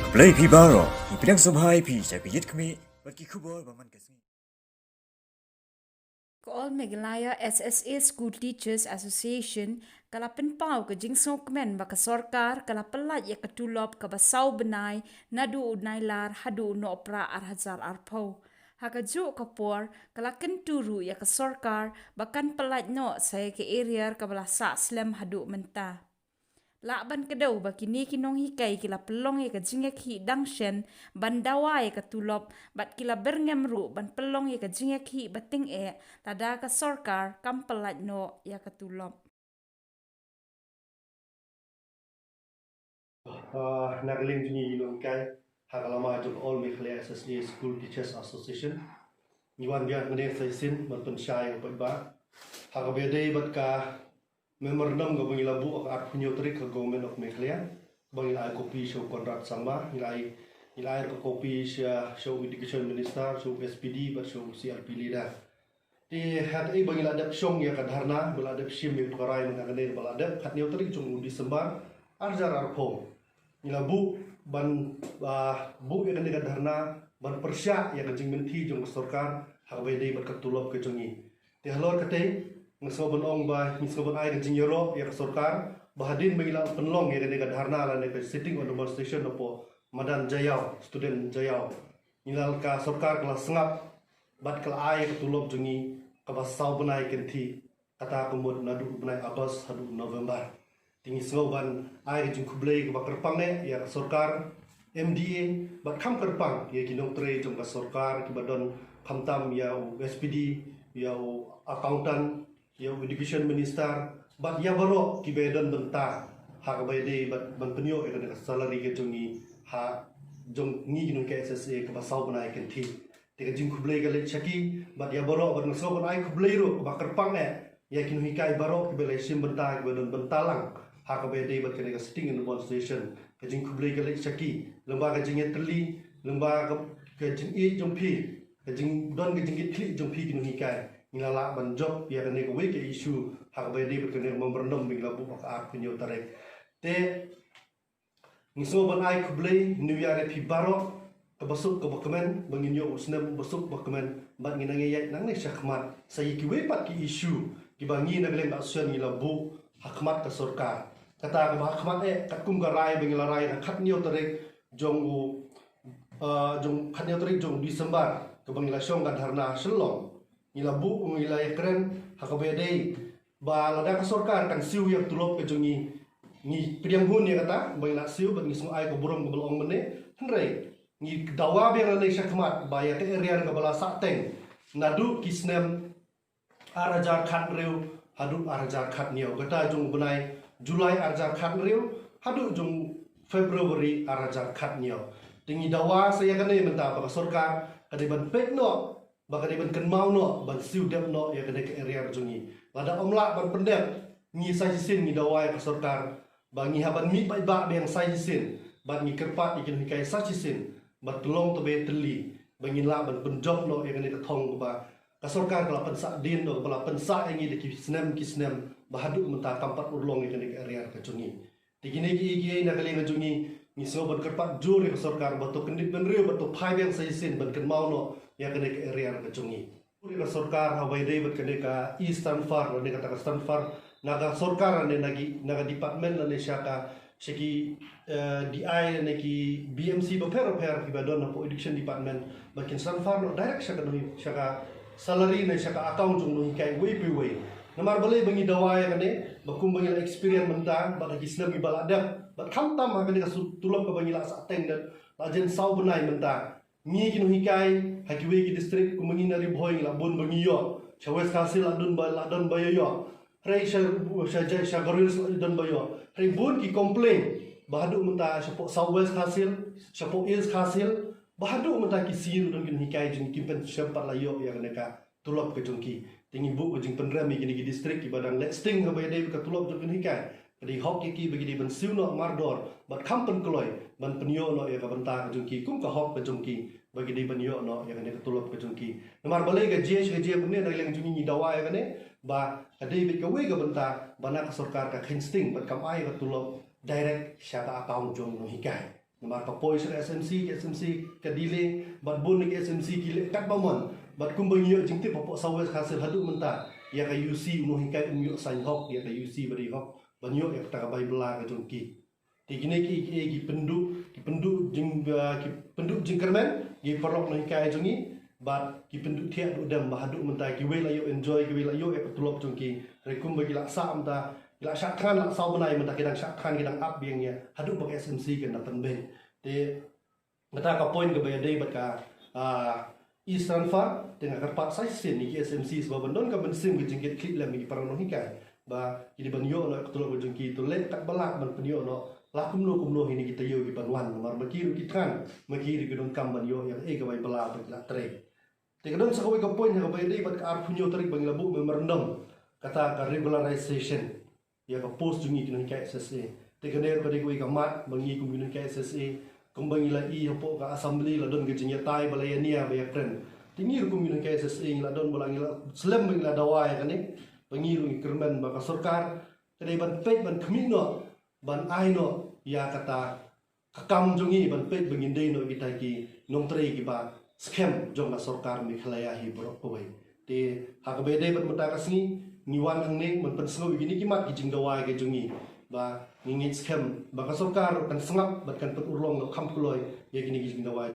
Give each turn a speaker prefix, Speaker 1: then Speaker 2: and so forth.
Speaker 1: Play Pibaro, Ipinang Subhai Pi, Sakit kami, bagi kubur baman kasih.
Speaker 2: All Meghalaya SSA School Teachers Association kalapin pau ke jingsong kemen baka sorkar kalapelat ya ketulop ke basau benai nadu unai lar hadu no opera arhazar arpau. Haka ju kapor kalaken turu ya ke sorkar bakan pelat no saya ke area ke belasa slam hadu mentah. Lakban kedau baki ni kinong hikai kila pelong ya ke jingek hi dangshen ban dawa ya ke tulop bat kila berngem ru ban pelong ya ke jingek hi bating tada ke sorkar kam pelat no ya ke tulop.
Speaker 3: Nagaling juni ilong kai hakalama jok All Meghalaya SSA School Teachers Association niwan biar ngene saisin matun syai ba hakabede bat ka memorandum go bangila bu ak punyo tri ka government of Meghalaya bangila kopi show kontrak sangma nilai ko kopi show education minister show SPD bat show CRP leader di hat ai bangila dap song ya kadharna bala dap shim yu karai ngane bala dap hat nyo tri jong Disember arjar arpho nila bu ban bu ya kene kadharna ban persya ya kajing menti jong sarkar habede bat katulop ke jongi ti halor kate ngso ban ong ba ngso ban ai kajing yoro ya sarkar bahadin bangila penlong ya kene kadharna la ne sitting on demonstration opo madan jayau student jayau nilal ka sarkar kala sengap bat kala ai katulop jongi kabasau banai kenti kata kumud nadu banai Agust hadu November tinggi sengoban ai jung kublai ke bakar ne ya sarkar MDA bat kam kerpang ya kinong tre jong ka sarkar ki badon khamtam ya SPD ya accountant ya education minister bat ya baro ki bedon benta ha ka bayde bat ban penyo e ka salary ke jongi ha jong ni kinong ke SSA ke basau banai kenti tiga jing kublai ke le chaki bat ya baro bat ngaso ban ai kublai ro bakar ne ya kinong hikai baro ki belai sim benta ki bedon bentalang hakabede bat kene ka sitting in the demonstration ka jing kublai ka le chaki lomba ka jing teli lomba ka jing e jompi ka jing don ka jing tli jompi kinu hikai ngala ban job ya kene ka we ke issue hakabede bat kene memorandum bingla bu ka punyo tarek te ngiso ban ai kublai new year pi baro ka basuk ka bakmen banginyo usnem basuk bakmen bat nginange yai nang ne syakmat sayi ki we pat ki issue ki bangi nagleng action ngila bu hakmat ka sarkar kata ka hakmat kat kum garai bengila rai khat nyo tarek jong jong khat nyo tarek jong Disember ka bengila syong ka dharna shlong ngila bu ngila ekren hakabede ba lada ka sarkar kan siu yak tulop ke jongi ni priang hun ya kata bengila siu bang ngisung ai ko burung ko belong mene henrei ni dawa beng le syakmat ba ya te area ka bala sateng nadu kisnem arajar khat reu hadu arjar khat niau kata jong benai Julai arjar khat riu hadu jong Februari arjar khat niau tingi dawa saya kene menta ba sarkar kade ban pek no ba kade ban kenmau no ban siu dep no ya kade ke area jongi lada omla ban pendek ni sajisin ni dawa ya sarkar ba ngi haban mi ba beng sajisin ba ngi kerpat ikin hikai sajisin ba tolong tobe teli bangin la ban penjob no ya kade ke thong ba kasorkar kala pensa din no kala pensa engi de kisnem bahadu menta kampat urlong ke nek area ka jungi tigine gi na kali ka jungi ni so ban kerpat jur ke sarkar bato kendit ben riu bato phai beng saisin ban ken mau no ya ke nek area ka jungi uri ka sarkar hawai dei bat ke ka eastern far ne kata ka eastern far naga sarkar ne naga department ne syaka segi DI ne ki BMC ba per ki badon po education department bakin sanfar no direct syaka salary na siya ka account jung nung kay way pi way namar balay bangi dawaya kane bakum bangi la experience menta ba gisnam gi baladap ba khamtam ha kane ka tulop ka bangi la sa teng dan lajen sau benai menta ni gi nung hikai hakiwe gi district kumangi nari boy la bon bangi yo chawes kasil adun ba ladon ba yo rei sha goril adun ba yo rei bon ki complain bahadu menta sha po southwest kasil sha po east kasil bahadu menta ki sir don kin hikai jing kimpen sempat la yo ya neka tulop ke jongki tingi bu ke jing penrami kini ki district ki badang lesting ka bayade ka tulop jong kin hikai di hok ki bagi di ben siu no mardor bat kampen kloy ban penyo no ya ka benta ke jongki kum ka hok ke jongki bagi di ben yo no ya neka tulop ke jongki namar balai ke je ne da leng jungi ni dawa ya ne ba ade bit ka we ka benta bana ka sarkar ka khinsting bat kam ai ka tulop direct syata account jong no hikai Namar kapoi sa SMC ka dile bat bun ni SMC kile kat bamon bat kumbangyo jingti popok sawes hasil hadu menta ya ka UC uno hikai umyo sain hok ya ka UC bari hok banyo ya ta bai bela ka jongki ti gine ki pendu jing kermen gi perok no hikai jongi bat ki pendu thiak udam bahadu menta ki we la yo enjoy ki we la yo e patulok jongki rekum bagi laksa amta la syakkan la sau benai menta kedang syakkan kedang up biangnya hadu bak SMC kan datan be te mata ka point ke bayadai bat ka East Ranfa dengan kerpat sai sin ni SMC sebab bendon ka bensim ke jingkit klip lam ni parano hikai ba ini banyo no ketulok jengki tu let tak balak ban penyo no la kumno ini kita yo ki panwan mar makiru kitran makiri ke don kam banyo yang ka bai bala ba la tre te kadon sa ka point ka bayadai bat ka ar punyo tarik bang labu memorandum kata ka regularization ya ka post jungi kinon ka SSA te kaner ka dikui ka mat bangi kuminon ka SSA kumbangi la i hapo ka assembly la don gejnya tai balaya nia ba yakren tingi kuminon ka SSA la don balangi la slem bang la dawai kan ni bangi ru kermen ba ka sarkar kadai ban pet ban kmino ban ai no ya kata kakam jungi ban pet bangin dei no kita ki nom tre ki ba scam jong la sarkar mi khlaya hi bro ko bai te ha ka be dei ban mata ka singi niwan ang ning man pensengau begini kimat kijing dawai ke jungi ba ngingit scam ba ka sarkar kan sengap bat kan pet urlong lo kam kuloi ya gini kijing dawai